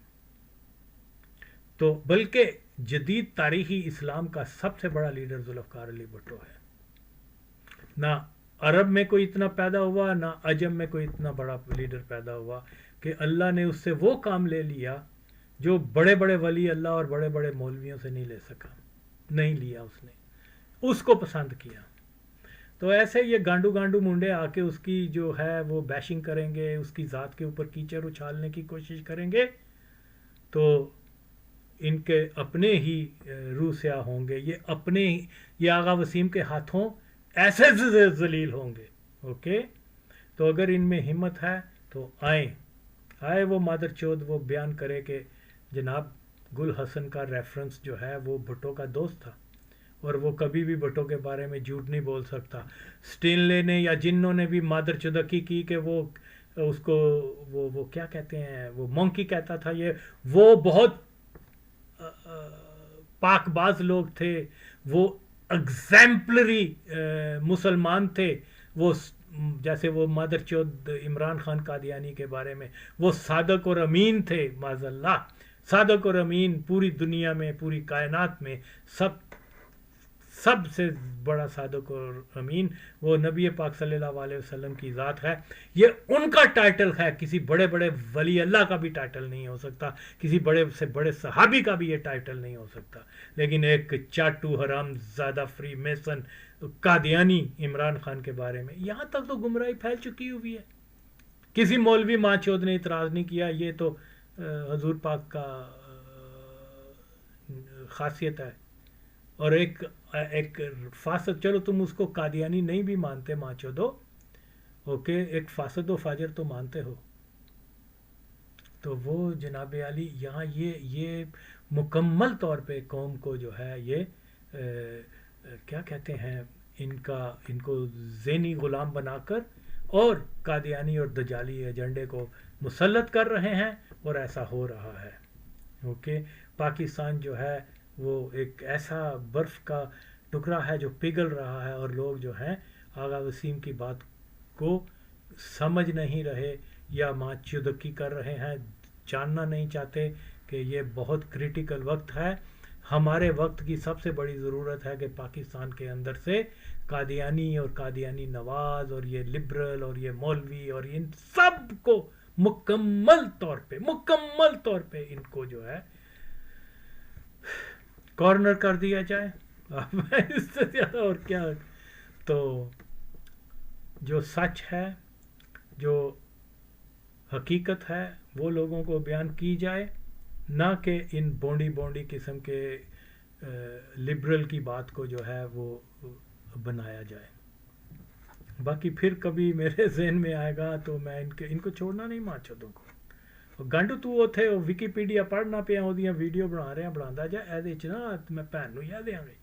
Speaker 1: تو بلکہ جدید تاریخی اسلام کا سب سے بڑا لیڈر ذوالفقار علی بھٹو ہے. نہ عرب میں کوئی اتنا پیدا ہوا, نہ عجم میں کوئی اتنا بڑا لیڈر پیدا ہوا کہ اللہ نے اس سے وہ کام لے لیا جو بڑے بڑے ولی اللہ اور بڑے بڑے مولویوں سے نہیں لے سکا, نہیں لیا اس نے, اس کو پسند کیا. تو ایسے یہ گانڈو منڈے آ کے اس کی جو ہے وہ بیشنگ کریں گے, اس کی ذات کے اوپر کیچڑ اچھالنے کی کوشش کریں گے, تو ان کے اپنے ہی روح سیاہ ہوں گے, یہ آغا وسیم کے ہاتھوں ایسے ذلیل ہوں گے. اوکے, تو اگر ان میں ہمت ہے تو آئے وہ مادر چود وہ بیان کرے کہ جناب گل حسن کا ریفرنس جو ہے وہ بھٹو کا دوست تھا اور وہ کبھی بھی بھٹو کے بارے میں جھوٹ نہیں بول سکتا. سٹینلے نے یا جنوں نے بھی مادر چودکی کی کہ وہ اس کو وہ کیا کہتے ہیں, وہ مونکی کہتا تھا, وہ بہت پاک باز لوگ تھے, وہ ایگزیمپلری مسلمان تھے, وہ جیسے وہ مادر چود عمران خان قادیانی کے بارے میں وہ صادق اور امین تھے. معاذ اللہ, صادق اور امین پوری دنیا میں, پوری کائنات میں سب سے بڑا صادق اور امین وہ نبی پاک صلی اللہ علیہ وسلم کی ذات ہے. یہ ان کا ٹائٹل ہے, کسی بڑے بڑے ولی اللہ کا بھی ٹائٹل نہیں ہو سکتا, کسی بڑے سے بڑے صحابی کا بھی یہ ٹائٹل نہیں ہو سکتا. لیکن ایک چاٹو حرام زادہ فری میسن قادیانی عمران خان کے بارے میں یہاں تک تو گمراہی پھیل چکی ہوئی ہے. کسی مولوی ماں چود نے اعتراض نہیں کیا, یہ تو حضور پاک کا خاصیت ہے. اور ایک فاسد, چلو تم اس کو قادیانی نہیں بھی مانتے ماں چودو, اوکے, ایک فاسد و فاجر تو مانتے ہو. تو وہ جناب علی یہاں یہ مکمل طور پہ قوم کو جو ہے یہ کیا کہتے ہیں, ان کو ذہنی غلام بنا کر اور قادیانی اور دجالی ایجنڈے کو مسلط کر رہے ہیں, اور ایسا ہو رہا ہے. اوکے, پاکستان جو ہے وہ ایک ایسا برف کا ٹکڑا ہے جو پگھل رہا ہے, اور لوگ جو ہیں آغا وسیم کی بات کو سمجھ نہیں رہے یا ماں چودکی کر رہے ہیں, جاننا نہیں چاہتے کہ یہ بہت کریٹیکل وقت ہے. ہمارے وقت کی سب سے بڑی ضرورت ہے کہ پاکستان کے اندر سے قادیانی اور قادیانی نواز اور یہ لبرل اور یہ مولوی اور ان سب کو مکمل طور پہ ان کو جو ہے کارنر کر دیا جائے. اس سے زیادہ اور کیا. تو جو سچ ہے, جو حقیقت ہے, وہ لوگوں کو بیان کی جائے, نہ کہ ان بونڈی قسم کے لبرل کی بات کو جو ہے وہ بنایا جائے. باقی پھر کبھی میرے ذہن میں آئے گا تو میں ان کو چھوڑنا نہیں ماں چودوں کو. گنڈ تو وہ تھے ویکیپیڈیا پڑھنا پیا ویڈیو بنا رہے ہیں, بنا جا یہ میں بھن نو یہ دیا گے.